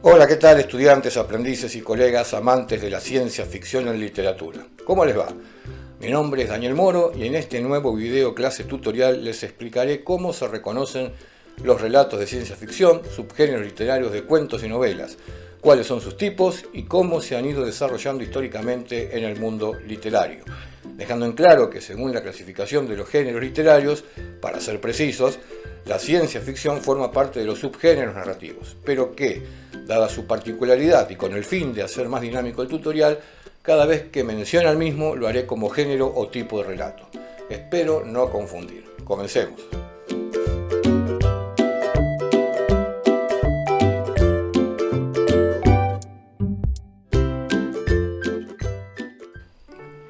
Hola, ¿qué tal estudiantes, aprendices y colegas amantes de la ciencia ficción en literatura? ¿Cómo les va? Mi nombre es Daniel Moro y en este nuevo video clase tutorial les explicaré cómo se reconocen los relatos de ciencia ficción, subgéneros literarios de cuentos y novelas, cuáles son sus tipos y cómo se han ido desarrollando históricamente en el mundo literario, dejando en claro que según la clasificación de los géneros literarios, para ser precisos, la ciencia ficción forma parte de los subgéneros narrativos, pero que, dada su particularidad y con el fin de hacer más dinámico el tutorial, cada vez que mencione al mismo lo haré como género o tipo de relato. Espero no confundir. Comencemos.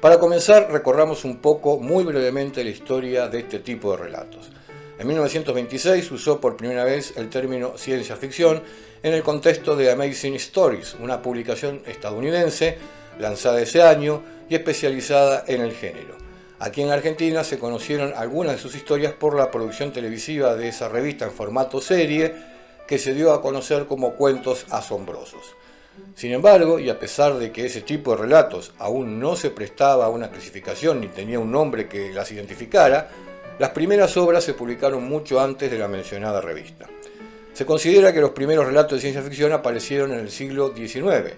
Para comenzar, recorramos un poco, muy brevemente, la historia de este tipo de relatos. En 1926 se usó por primera vez el término ciencia ficción en el contexto de Amazing Stories, una publicación estadounidense lanzada ese año y especializada en el género. Aquí en Argentina se conocieron algunas de sus historias por la producción televisiva de esa revista en formato serie que se dio a conocer como Cuentos Asombrosos. Sin embargo, y a pesar de que ese tipo de relatos aún no se prestaba a una clasificación ni tenía un nombre que las identificara, las primeras obras se publicaron mucho antes de la mencionada revista. Se considera que los primeros relatos de ciencia ficción aparecieron en el siglo XIX.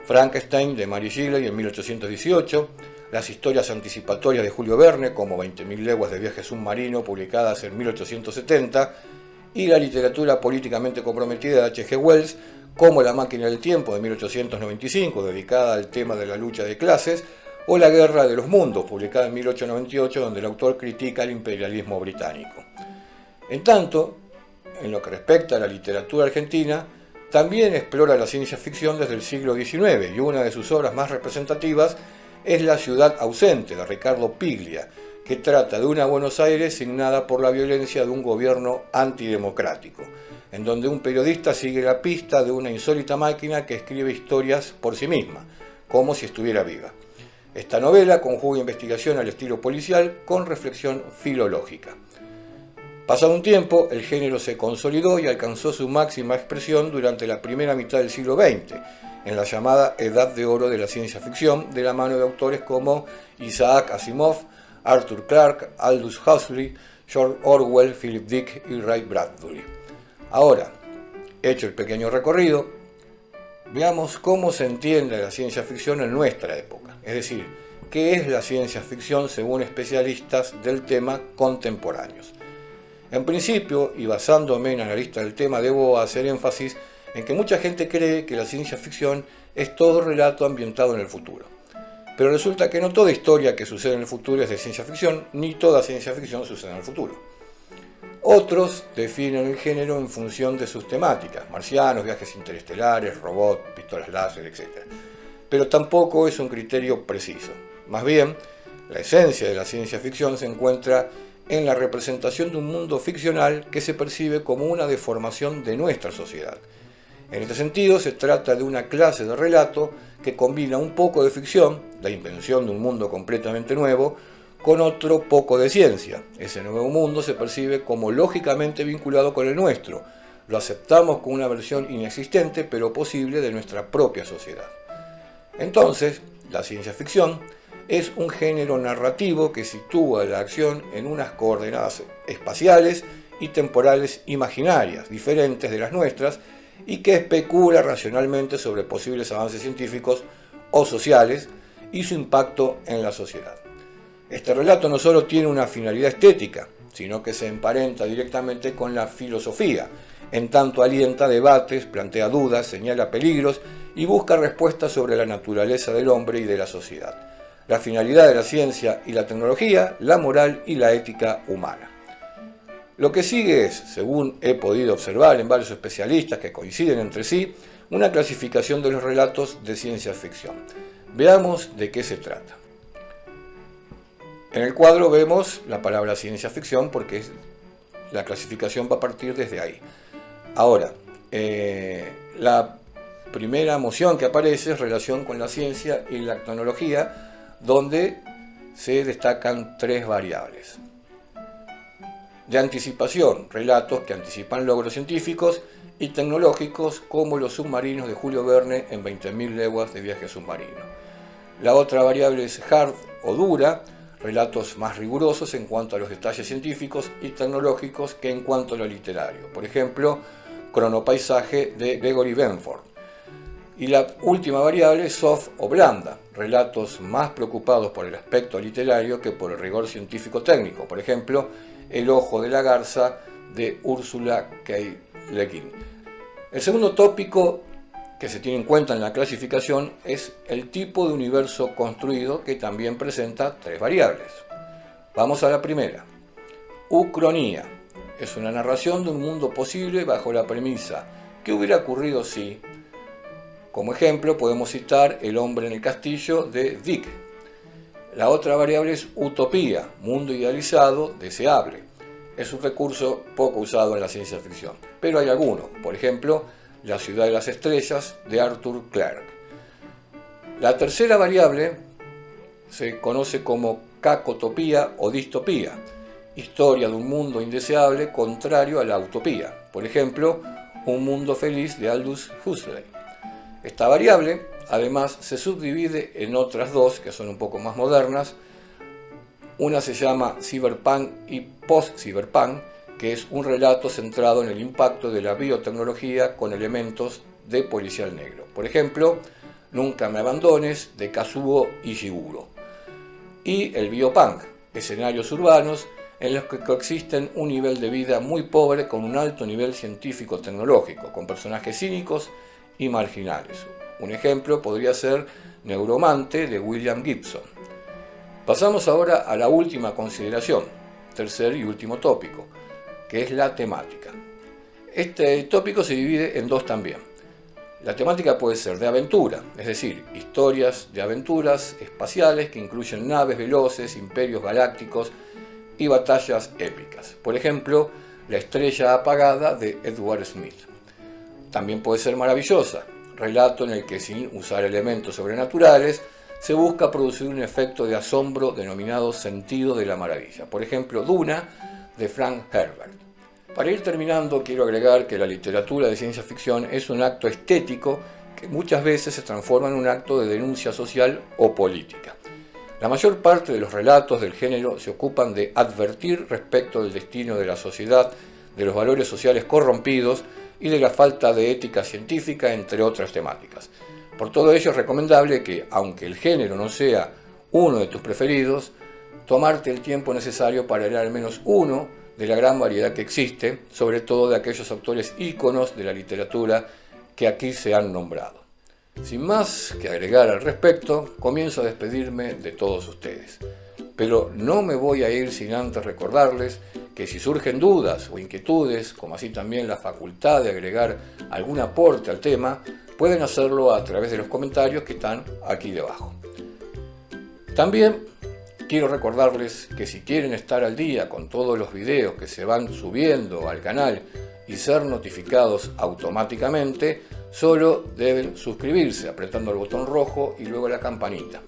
Frankenstein de Mary Shelley en 1818, las historias anticipatorias de Julio Verne como 20.000 leguas de viaje submarino publicadas en 1870 y la literatura políticamente comprometida de H. G. Wells como La máquina del tiempo de 1895 dedicada al tema de la lucha de clases o La guerra de los mundos publicada en 1898 donde el autor critica el imperialismo británico. En tanto, en lo que respecta a la literatura argentina, también explora la ciencia ficción desde el siglo XIX y una de sus obras más representativas es La ciudad ausente de Ricardo Piglia, que trata de una Buenos Aires signada por la violencia de un gobierno antidemocrático, en donde un periodista sigue la pista de una insólita máquina que escribe historias por sí misma, como si estuviera viva. Esta novela conjuga investigación al estilo policial con reflexión filológica. Pasado un tiempo, el género se consolidó y alcanzó su máxima expresión durante la primera mitad del siglo XX, en la llamada Edad de Oro de la ciencia ficción, de la mano de autores como Isaac Asimov, Arthur Clarke, Aldous Huxley, George Orwell, Philip Dick y Ray Bradbury. Ahora, hecho el pequeño recorrido, veamos cómo se entiende la ciencia ficción en nuestra época, es decir, qué es la ciencia ficción según especialistas del tema contemporáneos. En principio, y basándome en analistas del tema, debo hacer énfasis en que mucha gente cree que la ciencia ficción es todo relato ambientado en el futuro. Pero resulta que no toda historia que sucede en el futuro es de ciencia ficción, ni toda ciencia ficción sucede en el futuro. Otros definen el género en función de sus temáticas, marcianos, viajes interestelares, robots, pistolas láser, etc. Pero tampoco es un criterio preciso. Más bien, la esencia de la ciencia ficción se encuentra en la representación de un mundo ficcional que se percibe como una deformación de nuestra sociedad. En este sentido, se trata de una clase de relato que combina un poco de ficción, la invención de un mundo completamente nuevo, con otro poco de ciencia. Ese nuevo mundo se percibe como lógicamente vinculado con el nuestro. Lo aceptamos como una versión inexistente, pero posible, de nuestra propia sociedad. Entonces, la ciencia ficción es un género narrativo que sitúa la acción en unas coordenadas espaciales y temporales imaginarias, diferentes de las nuestras, y que especula racionalmente sobre posibles avances científicos o sociales y su impacto en la sociedad. Este relato no solo tiene una finalidad estética, sino que se emparenta directamente con la filosofía, en tanto alienta debates, plantea dudas, señala peligros y busca respuestas sobre la naturaleza del hombre y de la sociedad, la finalidad de la ciencia y la tecnología, la moral y la ética humana. Lo que sigue es, según he podido observar en varios especialistas que coinciden entre sí, una clasificación de los relatos de ciencia ficción. Veamos de qué se trata. En el cuadro vemos la palabra ciencia ficción porque la clasificación va a partir desde ahí. Ahora, la primera moción que aparece es relación con la ciencia y la tecnología, donde se destacan tres variables. De anticipación, relatos que anticipan logros científicos y tecnológicos como los submarinos de Julio Verne en 20.000 leguas de viaje submarino. La otra variable es hard o dura, relatos más rigurosos en cuanto a los detalles científicos y tecnológicos que en cuanto a lo literario. Por ejemplo, Cronopaisaje de Gregory Benford. Y la última variable es soft o blanda, relatos más preocupados por el aspecto literario que por el rigor científico-técnico. Por ejemplo, El ojo de la garza de Ursula K. Le Guin. El segundo tópico que se tiene en cuenta en la clasificación es el tipo de universo construido, que también presenta 3 variables. Vamos a la primera. Ucronía. Es una narración de un mundo posible bajo la premisa ¿qué hubiera ocurrido si? Como ejemplo podemos citar El hombre en el castillo de Dick. La otra variable es utopía, mundo idealizado, deseable. Es un recurso poco usado en la ciencia ficción, pero hay algunos. Por ejemplo, La ciudad de las estrellas de Arthur Clarke. La tercera variable se conoce como cacotopía o distopía, historia de un mundo indeseable contrario a la utopía. Por ejemplo, Un mundo feliz de Aldous Huxley. Esta variable, además, se subdivide en otras 2 que son un poco más modernas. Una se llama Cyberpunk y Post-Cyberpunk, que es un relato centrado en el impacto de la biotecnología con elementos de policial negro. Por ejemplo, Nunca me abandones, de Kazuo Ishiguro. Y el biopunk, escenarios urbanos en los que coexisten un nivel de vida muy pobre con un alto nivel científico-tecnológico, con personajes cínicos y marginales. Un ejemplo podría ser Neuromante, de William Gibson. Pasamos ahora a la última consideración, tercer y último tópico, que es la temática. Este tópico se divide en 2 también. La temática puede ser de aventura, es decir, historias de aventuras espaciales que incluyen naves veloces, imperios galácticos y batallas épicas. Por ejemplo, La estrella apagada de Edward Smith. También puede ser maravillosa, relato en el que sin usar elementos sobrenaturales se busca producir un efecto de asombro denominado sentido de la maravilla. Por ejemplo, Duna, de Frank Herbert. Para ir terminando, quiero agregar que la literatura de ciencia ficción es un acto estético que muchas veces se transforma en un acto de denuncia social o política. La mayor parte de los relatos del género se ocupan de advertir respecto del destino de la sociedad, de los valores sociales corrompidos y de la falta de ética científica, entre otras temáticas. Por todo ello es recomendable que, aunque el género no sea uno de tus preferidos, tomarte el tiempo necesario para leer al menos uno de la gran variedad que existe, sobre todo de aquellos autores íconos de la literatura que aquí se han nombrado. Sin más que agregar al respecto, comienzo a despedirme de todos ustedes. Pero no me voy a ir sin antes recordarles que si surgen dudas o inquietudes, como así también la facultad de agregar algún aporte al tema, pueden hacerlo a través de los comentarios que están aquí debajo. También quiero recordarles que si quieren estar al día con todos los videos que se van subiendo al canal y ser notificados automáticamente, solo deben suscribirse apretando el botón rojo y luego la campanita.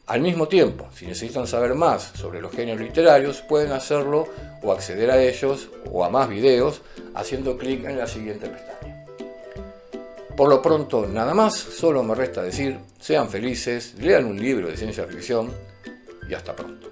Al mismo tiempo, si necesitan saber más sobre los géneros literarios, pueden hacerlo o acceder a ellos o a más videos haciendo clic en la siguiente pestaña. Por lo pronto, nada más, solo me resta decir, sean felices, lean un libro de ciencia ficción y hasta pronto.